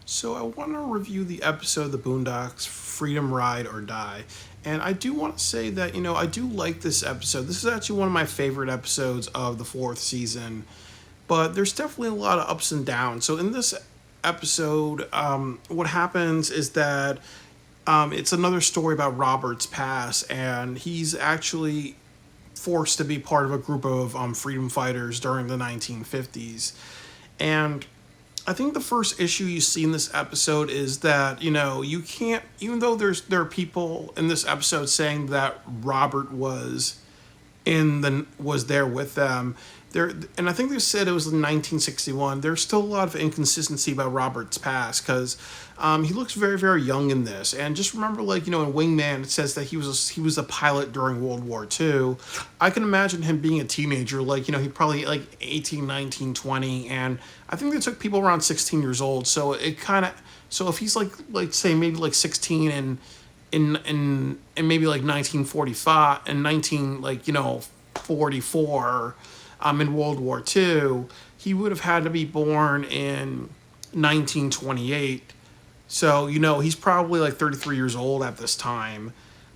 So I want to review the episode The Boondocks, Freedom Ride or Die. And I do want to say that, I do like this episode. This is actually one of my favorite episodes of the fourth season. But there's definitely a lot of ups and downs. So in this episode, what happens is that it's another story about Robert's past, and he's actually forced to be part of a group of freedom fighters during the 1950s. And I think the first issue you see in this episode is that you can't, even though there are people in this episode saying that Robert was there with them. There, and I think they said it was in 1961. There's still a lot of inconsistency about Robert's past because he looks very, very young in this. And just remember, in Wingman, it says that he was a pilot during World War II. I can imagine him being a teenager, he probably 18, 19, 20, and I think they took people around 16 years old. So it kind of, so if he's say maybe 16 and in maybe 1945 and 44 in World War II, he would have had to be born in 1928. So, he's probably 33 years old at this time.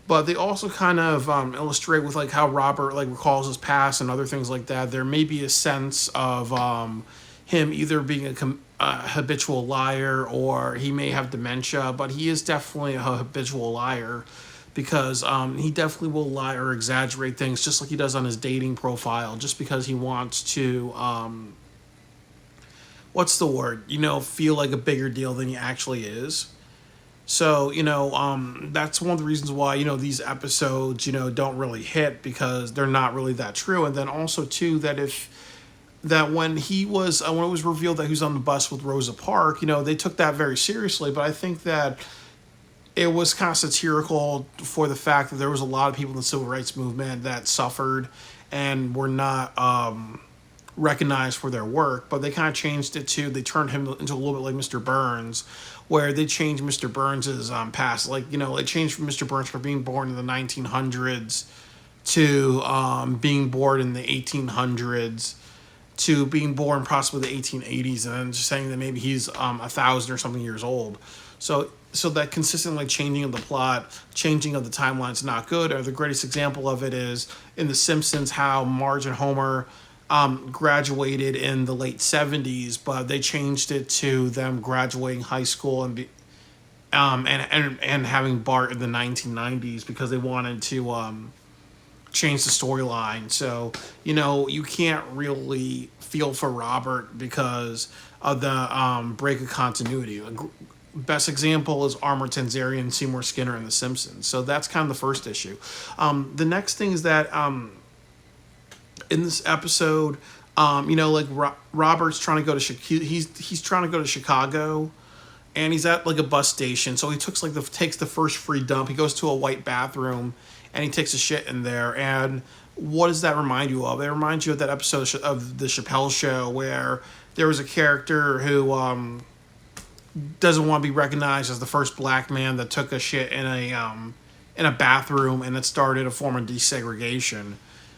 But they also kind of illustrate with how Robert recalls his past and other things like that. There may be a sense of him either being a habitual liar or he may have dementia, but he is definitely a habitual liar because he definitely will lie or exaggerate things just like he does on his dating profile just because he wants to what's the word, feel like a bigger deal than he actually is. So that's one of the reasons why these episodes don't really hit because they're not really that true. And then also too that when it was revealed that he was on the bus with Rosa Parks, they took that very seriously. But I think that it was kind of satirical for the fact that there was a lot of people in the civil rights movement that suffered and were not recognized for their work. But they kind of changed it to, they turned him into a little bit like Mr. Burns, where they changed Mr. Burns's past. It changed from Mr. Burns from being born in the 1900s to being born in the 1800s to being born possibly the 1880s, and then just saying that maybe he's 1,000 or something years old. So that consistent changing of the plot, changing of the timeline is not good. Or the greatest example of it is in The Simpsons, how Marge and Homer graduated in the late 70s, but they changed it to them graduating high school and having Bart in the 1990s because they wanted to change the storyline. So you can't really feel for Robert because of the break of continuity. Best example is Armour Tanzarian and Seymour Skinner in The Simpsons. So that's kind of the first issue. The next thing is that in this episode, Robert's trying to go to he's trying to go to Chicago, and he's at a bus station. So he takes the first free dump. He goes to a white bathroom, and he takes a shit in there. And what does that remind you of? It reminds you of that episode of the Chappelle Show where there was a character who doesn't want to be recognized as the first black man that took a shit in a bathroom, and it started a form of desegregation.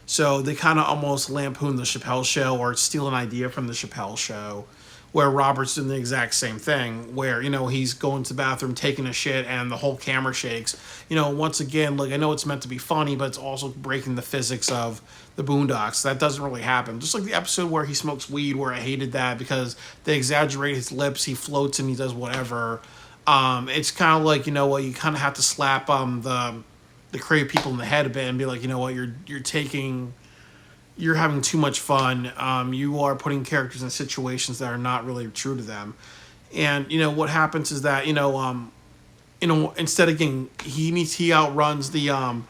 So they kind of almost lampoon the Chappelle Show or steal an idea from the Chappelle Show, where Robert's doing the exact same thing, where he's going to the bathroom, taking a shit, and the whole camera shakes. Once again, I know it's meant to be funny, but it's also breaking the physics of the Boondocks. That doesn't really happen. Just like the episode where he smokes weed, where I hated that because they exaggerate his lips, he floats and he does whatever. It's kind of you kind of have to slap the creative people in the head a bit and be like, you're having too much fun. You are putting characters in situations that are not really true to them. And what happens is that instead of getting he outruns the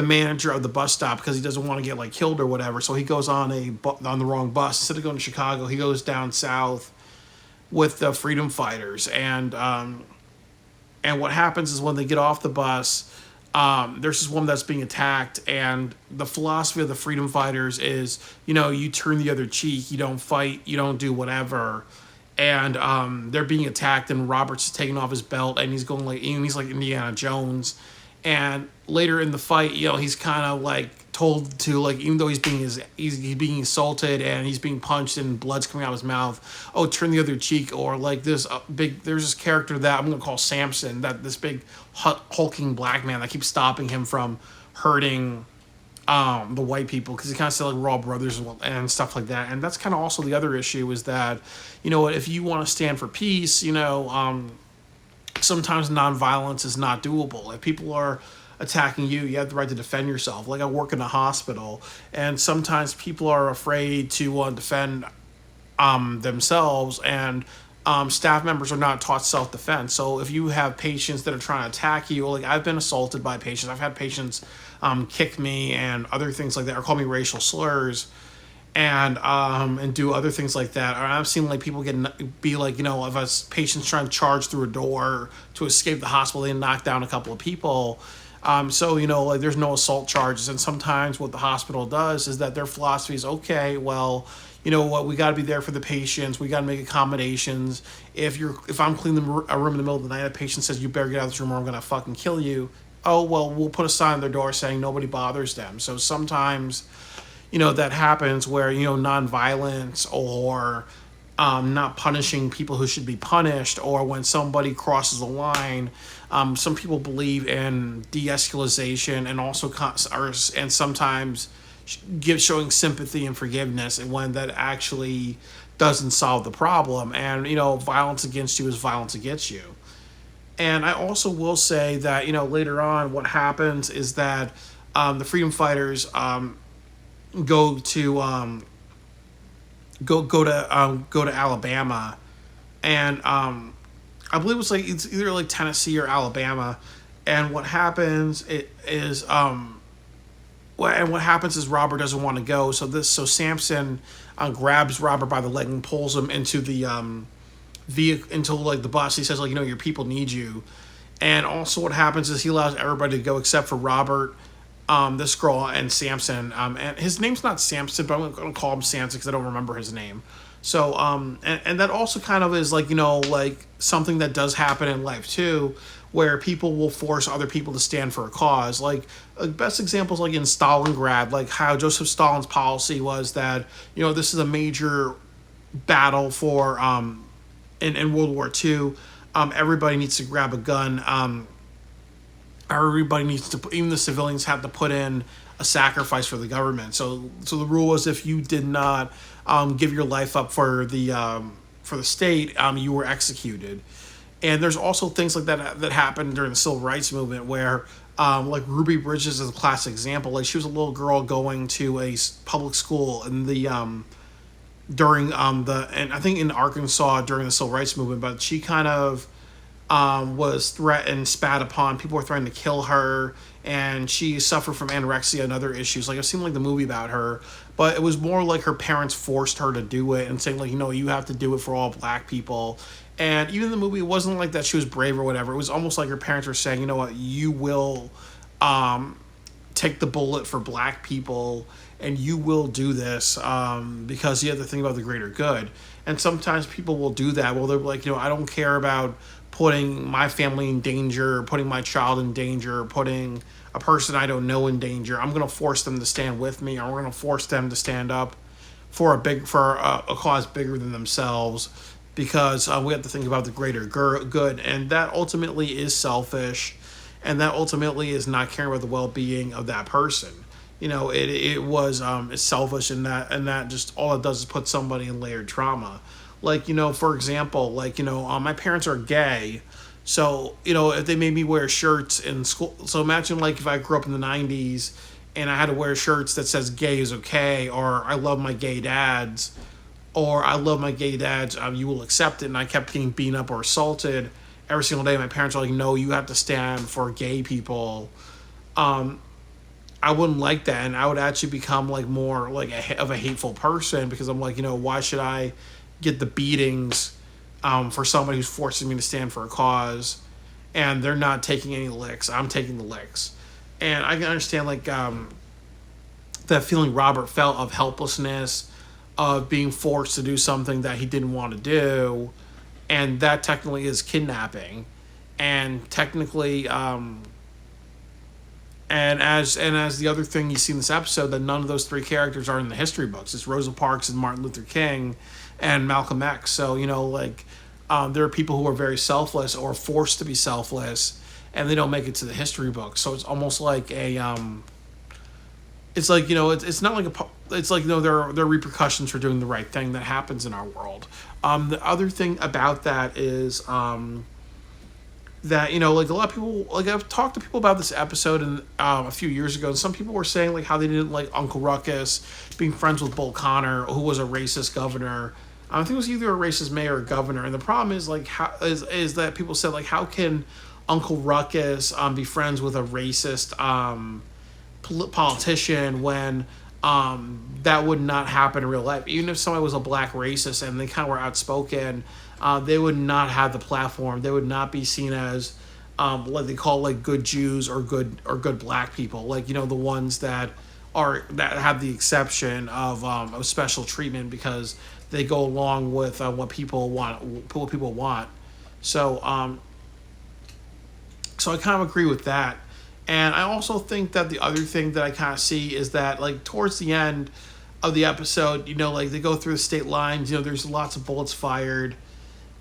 manager of the bus stop because he doesn't want to get killed or whatever. So he goes on the wrong bus. Instead of going to Chicago, he goes down south with the freedom fighters. And what happens is when they get off the bus, there's this woman that's being attacked, and the philosophy of the freedom fighters is, you turn the other cheek, you don't fight, you don't do whatever. And they're being attacked, and Robert's taking off his belt, and he's going he's like Indiana Jones. And later in the fight, he's kind of told to, like, even though he's being assaulted and he's being punched and blood's coming out of his mouth, oh, turn the other cheek. Or like this there's this character that I'm gonna call Samson, that this big hulking black man that keeps stopping him from hurting the white people, because he kind of said like we're all brothers and stuff like that. And that's kind of also the other issue, is that, you know, if you want to stand for peace, you know, sometimes nonviolence is not doable. If people are attacking you, you have the right to defend yourself. Like, I work in a hospital, and sometimes people are afraid to defend themselves, and staff members are not taught self-defense. So if you have patients that are trying to attack you, like, I've been assaulted by patients. I've had patients kick me and other things like that, or call me racial slurs, and do other things like that. Or I've seen like people be like, you know, if a patient's trying to charge through a door to escape the hospital, they knock down a couple of people. So, you know, like, there's no assault charges. And sometimes what the hospital does is that their philosophy is, okay, well, you know what, we got to be there for the patients. We got to make accommodations. If I'm cleaning a room in the middle of the night, a patient says, you better get out of this room or I'm going to fucking kill you. Oh, well, we'll put a sign on their door saying nobody bothers them. So sometimes, you know, that happens where, you know, nonviolence, or not punishing people who should be punished, or when somebody crosses a line. Some people believe in de-escalation, and also and sometimes showing sympathy and forgiveness, and when that actually doesn't solve the problem. And, you know, violence against you is violence against you. And I also will say that, you know, later on, what happens is that the freedom fighters go to go to Alabama, and I believe it's either like Tennessee or Alabama. And what happens is what happens is Robert doesn't want to go. So Samson grabs Robert by the leg and pulls him into the vehicle, into like the bus. He says, like, you know, your people need you. And also what happens is he allows everybody to go except for Robert, this girl, and Samson. And his name's not Samson, but I'm going to call him Samson because I don't remember his name. So, and that also kind of is like, you know, like something that does happen in life too, where people will force other people to stand for a cause. Like, best examples, like in Stalingrad, like how Joseph Stalin's policy was that, you know, this is a major battle for, in World War II, everybody needs to grab a gun. Everybody needs to, even the civilians have to put in a sacrifice for the government. So the rule was, if you did not give your life up for the state, you were executed. And there's also things like that happened during the civil rights movement, where like Ruby Bridges is a classic example. Like, she was a little girl going to a public school in the during and I think in Arkansas during the civil rights movement, but she kind of was threatened, spat upon. People were threatening to kill her, and she suffered from anorexia and other issues. Like, I've seen like the movie about her, but it was more like her parents forced her to do it and saying, like, you know, you have to do it for all black people. And even in the movie, it wasn't like that she was brave or whatever. It was almost like her parents were saying, you know what, you will take the bullet for black people, and you will do this because you have to think about the greater good. And sometimes people will do that. Well, they're like, you know, I don't care about putting my family in danger, putting my child in danger, putting a person I don't know in danger. I'm going to force them to stand with me, or we're going to force them to stand up for a cause bigger than themselves, because we have to think about the greater good. And that ultimately is selfish, and that ultimately is not caring about the well-being of that person. You know, it's selfish, and that just, all it does is put somebody in layered trauma. Like, you know, for example, like, you know, my parents are gay, so, you know, if they made me wear shirts in school, so imagine like if I grew up in the 90s and I had to wear shirts that says gay is okay, or I love my gay dads, or I love my gay dads, you will accept it, and I kept getting beaten up or assaulted every single day. My parents are like, no, you have to stand for gay people. I wouldn't like that, and I would actually become like more like of a hateful person, because I'm like, you know, why should I get the beatings for somebody who's forcing me to stand for a cause, and they're not taking any licks, I'm taking the licks. And I can understand like that feeling Robert felt of helplessness, of being forced to do something that he didn't want to do, and that technically is kidnapping, and technically And as the other thing you see in this episode, that none of those three characters are in the history books. It's Rosa Parks and Martin Luther King and Malcolm X. So there are people who are very selfless or forced to be selfless, and they don't make it to the history books. So it's almost like it's like it's not like it's like there are repercussions for doing the right thing that happens in our world. The other thing about that is that like a lot of people, like I've talked to people about this episode and a few years ago, and some people were saying like how they didn't like Uncle Ruckus being friends with Bull Connor, who was a racist governor. I think it was either a racist mayor or governor, and the problem is like how is that people said like how can Uncle Ruckus be friends with a racist politician when that would not happen in real life. Even if somebody was a black racist and they kind of were outspoken, they would not have the platform. They would not be seen as what they call like good Jews or good black people, like the ones that have the exception of special treatment because they go along with what people want. So so I kind of agree with that. And I also think that the other thing that I kind of see is that like towards the end of the episode, like they go through the state lines, there's lots of bullets fired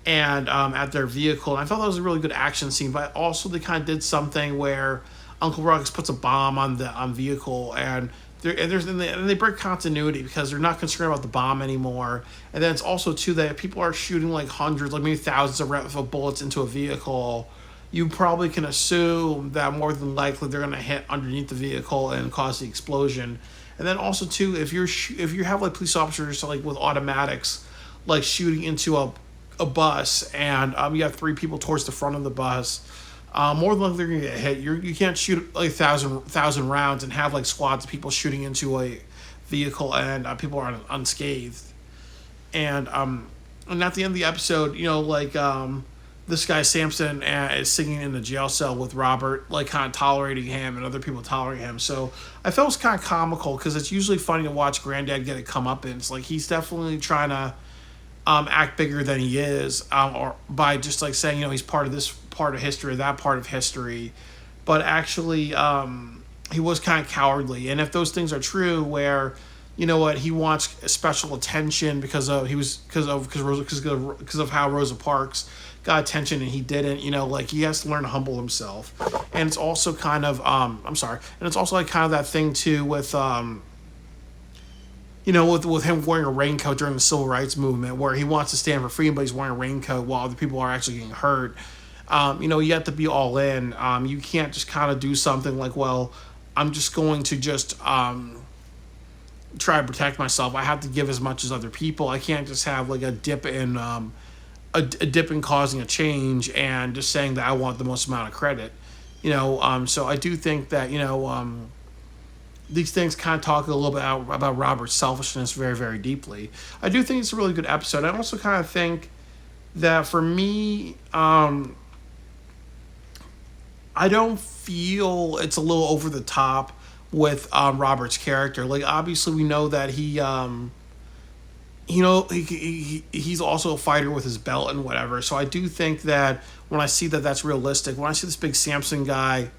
and at their vehicle. And I thought that was a really good action scene, but also they kind of did something where Uncle Ruckus puts a bomb on the vehicle and they break continuity because they're not concerned about the bomb anymore. And then it's also too that if people are shooting like hundreds, like maybe thousands of bullets into a vehicle, you probably can assume that more than likely they're going to hit underneath the vehicle and cause the explosion. And then also too, if you have like police officers like with automatics, like shooting into a bus, and you have three people towards the front of the bus, more than likely they're going to get hit. You can't shoot like thousand rounds and have like squads of people shooting into a vehicle and people are unscathed. And at the end of the episode, this guy Samson is singing in the jail cell with Robert, like kind of tolerating him and other people tolerating him. So I felt it was kind of comical because it's usually funny to watch Granddad get a comeuppance. Like he's definitely trying to act bigger than he is, or by just like saying he's part of this part of history, that part of history, but actually he was kind of cowardly. And if those things are true, where he wants special attention because of how Rosa Parks got attention and he didn't, he has to learn to humble himself. And it's also kind of and it's also like kind of that thing too with with him wearing a raincoat during the civil rights movement, where he wants to stand for freedom but he's wearing a raincoat while other people are actually getting hurt. You have to be all in. You can't just kind of do something like, well, I'm just going to just try to protect myself. I have to give as much as other people. I can't just have like a dip in causing a change and just saying that I want the most amount of credit. So I do think that these things kind of talk a little bit about Robert's selfishness very, very deeply. I do think it's a really good episode. I also kind of think that for me, I don't feel it's a little over the top with Robert's character. Like obviously we know that he's also a fighter with his belt and whatever. So I do think that when I see that that's realistic, when I see this big Samson guy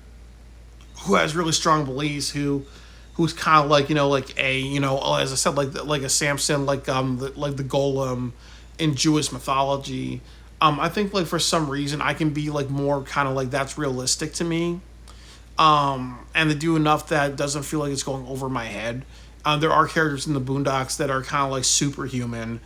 who has really strong beliefs, who's kind of like as I said, like a Samson, like the golem in Jewish mythology. I think like for some reason I can be like more kind of like that's realistic to me. And they do enough that it doesn't feel like it's going over my head. There are characters in the Boondocks that are kind of like superhuman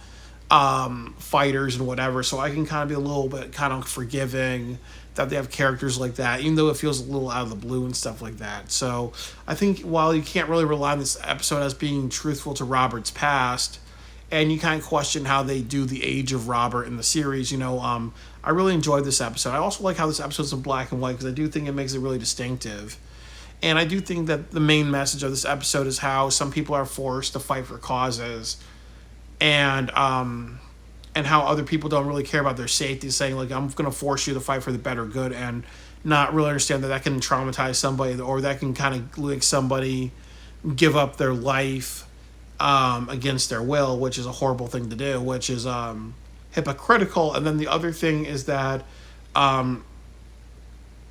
fighters and whatever, so I can kind of be a little bit kind of forgiving that they have characters like that, even though it feels a little out of the blue and stuff like that. So I think while you can't really rely on this episode as being truthful to Robert's past, and you kind of question how they do the age of Robert in the series, I really enjoyed this episode. I also like how this episode's in black and white because I do think it makes it really distinctive. And I do think that the main message of this episode is how some people are forced to fight for causes, and how other people don't really care about their safety, saying like, I'm going to force you to fight for the better good, and not really understand that can traumatize somebody, or that can kind of make somebody give up their life against their will, which is a horrible thing to do, which is hypocritical. And then the other thing is that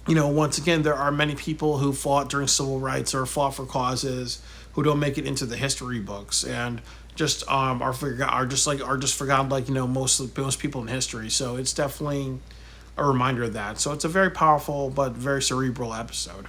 once again, there are many people who fought during civil rights or fought for causes who don't make it into the history books and just are just forgotten, like most people in history. So it's definitely a reminder of that. So it's a very powerful but very cerebral episode.